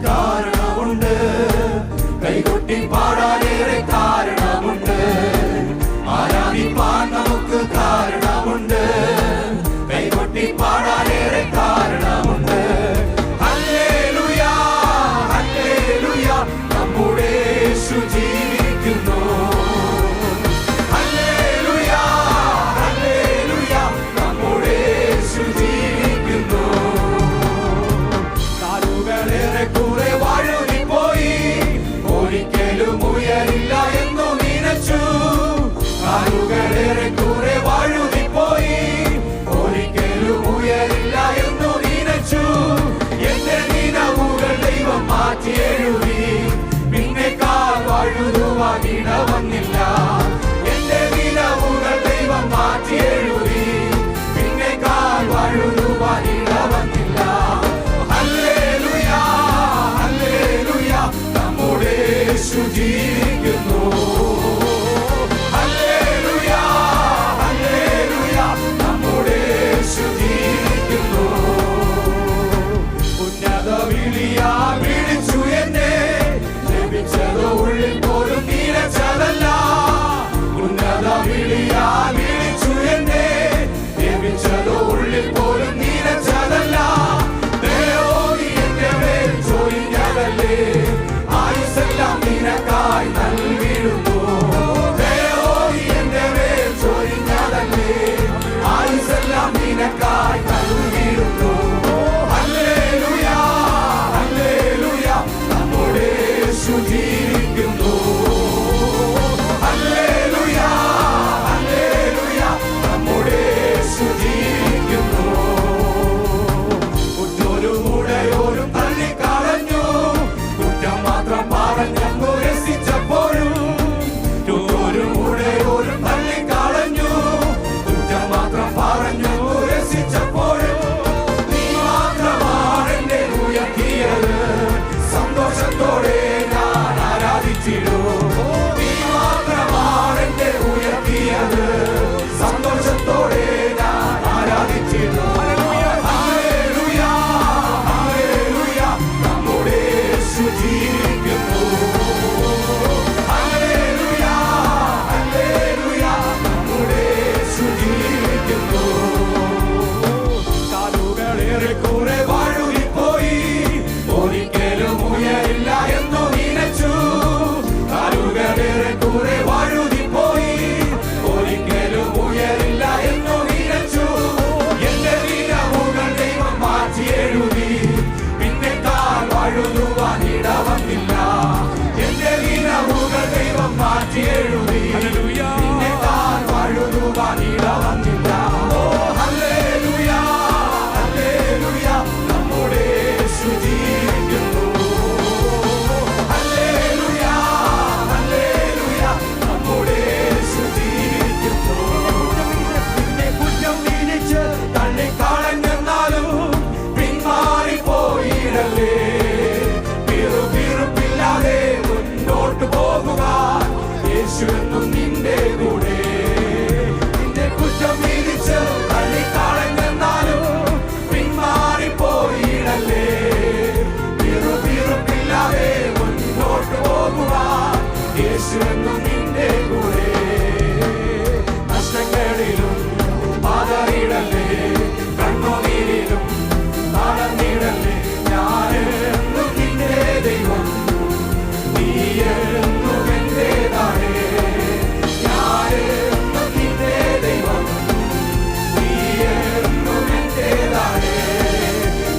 കാരണമുണ്ട്, കൈകൊട്ടി പാടാനേറെ കാരണമുണ്ട്, ആരാധിപ്പാൻ നമുക്ക് കാരണമുണ്ട്, കൈകൊട്ടി പാടാനേറെ കാരണമുണ്ട്. ഹല്ലേലൂയ ഹല്ലേലൂയ നമ്മുടെ യേശു ജീവിക്കുന്നു. ഹല്ലേലൂയ ഹല്ലേലൂയ നമ്മുടെ യേശു ജീവിക്കുന്നു. കാലുകളേറെ കുറെ വഴുതിപ്പോയി, ഒരിക്കലും ഉയരില്ല എന്നു നിനച്ചു. കാലുകളേറെ കുറെ വഴുതിപ്പോയി, ഒരിക്കലും ഉയരില്ല എന്നു നിനച്ചു. എന്റെ നിലവുകൾ ദൈവം മാറ്റി എഴുതി, പിന്നെ കാൽ വഴുതുവാൻ ഇടവന്നില്ല. എന്റെ നിലവുകൾ ദൈവം മാറ്റി എഴുതി, പിന്നെ കാൽ വഴുതുവാൻ ഇടവന്നില്ല. ഹല്ലേലൂയ ഹല്ലേലൂയ നമ്മുടെ യേശു ജീവിക്കുന്നു. ഹല്ലേലൂയ ഹല്ലേലൂയ നമ്മുടെ യേശു ജീവിക്കുന്നു. ഉന്നത വിളിയാ വിളിച്ചു എന്നെ, ലഭിച്ചത് ഉള്ളിൽ പോലും നിലച്ചതല്ല. ഉന്നത വിളിയാ വിളിച്ചു എന്നെ, ലഭിച്ചത് ഉള്ളിൽ പോലും നിലച്ചതല്ല. ദേവോനി എന്റെ മേൽ ചൊരിഞ്ഞതല്ലേ, ആയുസ്സെല്ലാം നിനക്കായി നൽകിടുന്നു. ദേവോനി എന്റെ മേൽ ചൊരിഞ്ഞതല്ലേ, ആയുസ്സെല്ലാം നിനക്കായി നൽകിടുന്നു. ഹല്ലേലൂയ ഹല്ലേലൂയ നമ്മുടെ യേശു ജീവിക്കുന്നു. ഹല്ലേലൂയ ഹല്ലേലൂയ നമ്മുടെ യേശു ജീവിക്കുന്നു. കുറ്റോരും ഉടയോരും തള്ളിക്കളഞ്ഞു, കുറ്റം മാത്രം പറഞ്ഞങ്ങു രസിച്ചപ്പോഴും. കുറ്റോരും ഉടയോരും തള്ളിക്കളഞ്ഞു, കുറ്റം മാത്രം പറഞ്ഞങ്ങു രസിച്ചപ്പോഴും. നീ മാത്രമാണ് എന്നെ ഉയർത്തിയത്, സന്തോഷത്തോടെ ഞാൻ ആരാധിച്ചിടും. നീ മാത്രമാണ് എന്നെ ഉയർത്തിയത്, സന്തോഷത്തോടെ ഞാൻ ആരാധിച്ചിടും. ഹല്ലേലൂയ ഹല്ലേലൂയ നമ്മുടെ യേശു ജീവിക്കുന്നു. ഹല്ലേലൂയ ഹല്ലേലൂയ നമ്മുടെ യേശു ജീവിക്കുന്നു. കാലുകളേറെ കുറെ വഴുതിപ്പോയി, ഒരിക്കലും ഉയരില്ല എന്നു നിനച്ചു. കാലുകളേറെ കുറെ വഴുതിപ്പോയി, ഒരിക്കലും ഉയരില്ല എന്നു നിനച്ചു. എന്റെ നിലവുകൾ ദൈവം മാറ്റി എഴുതി, പിന്നെ കാൽ വഴുതുവാൻ ഇടവന്നില്ല. എന്റെ നിലവുകൾ ദൈവം മാറ്റി എഴുതി, പിന്നെ കാൽ വഴുതുവാൻ ഇടവന്നില്ല. ഓ ഹല്ലേലൂയ ഹല്ലേലൂയ നമ്മുടെ യേശു ജീവിക്കുന്നു. ഹല്ലേലൂയ ഹല്ലേലൂയ നമ്മുടെ യേശു ജീവിക്കുന്നു. നിന്നെ കുറ്റം വിധിച്ച് തള്ളിക്കളഞ്ഞെന്നാലും പിന്മാറിപ്പോയിടല്ലേ, പിറുപിറുപ്പില്ലാതെ മുന്നോട്ട് പോകുക, യേശു എന്നും നിന്റെ കൂടെ. നിന്നെ കുറ്റം വിധിച്ച് തള്ളിക്കളഞ്ഞെന്നാലും പിന്മാറിപ്പോയിടല്ലേ, പിറുപിറുപ്പില്ലാതെ മുന്നോട്ട് പോകുക, യേശു എന്നും നിന്റെ കൂടെ. നഷ്ടങ്ങളിലും പാതറിയിടല്ലേ, കണ്ണുനീരിലും തളർന്നിടല്ലേ, ഞാനെന്നും നിന്റെ ദൈവം, നീ എന്നും എന്റേതാണ്. ഞാനെന്നും നിന്റെ ദൈവം, നീ എന്നും എന്റേതാണ്.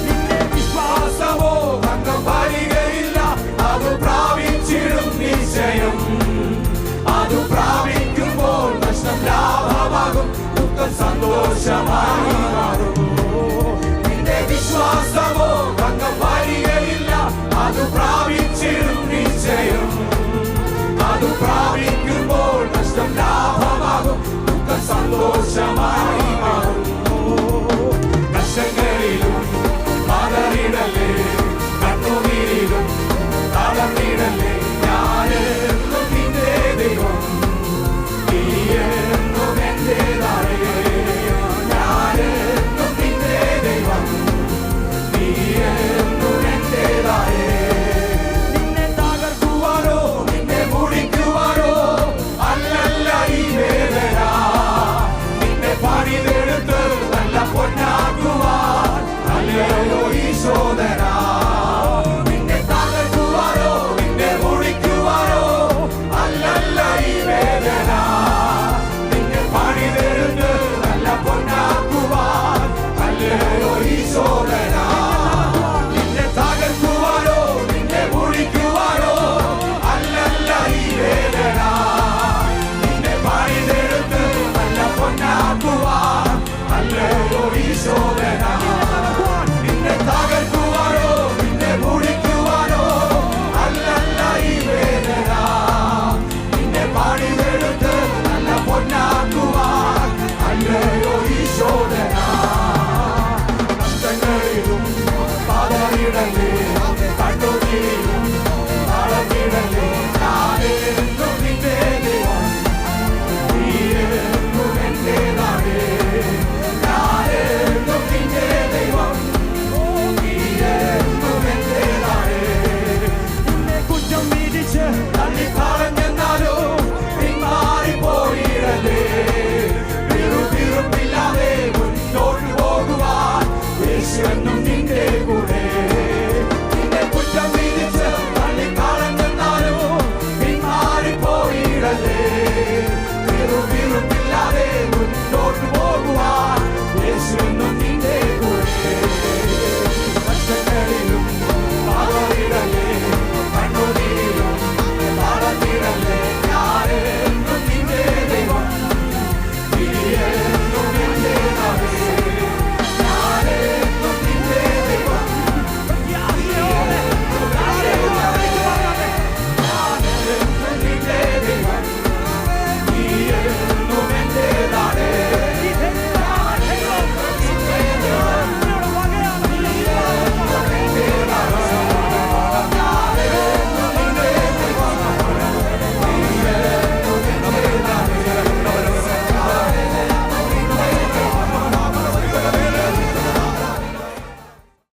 നിന്റെ വിശ്വാസമോ ഭംഗം വരികയില്ല, അത് പ്രാപിച്ചിടും നിശ്ചയം. അത് പ്രാപിക്കുമ്പോൾ നഷ്ടം ലാഭമാകും, ദുഃഖം സന്തോഷമായി മാറും. നിന്റെ വിശ്വാസമോ ഭംഗം വരികയില്ല, അത് പ്രാപിച്ചിടും നിശ്ചയം. അത് പ്രാപിക്കുമ്പോൾ നഷ്ടം ലാഭമാകും, ദുഃഖം സന്തോഷമായി മാറും. കഷ്ടങ്ങളിലും പതറിടല്ലേ, കണ്ണുനീരിലും തളർന്നിടല്ലേ, ഞാനെന്നും നിന്റെ ദൈവം, നീ എന്നും എന്റേതാണ്. ഞാൻ പൊന്ന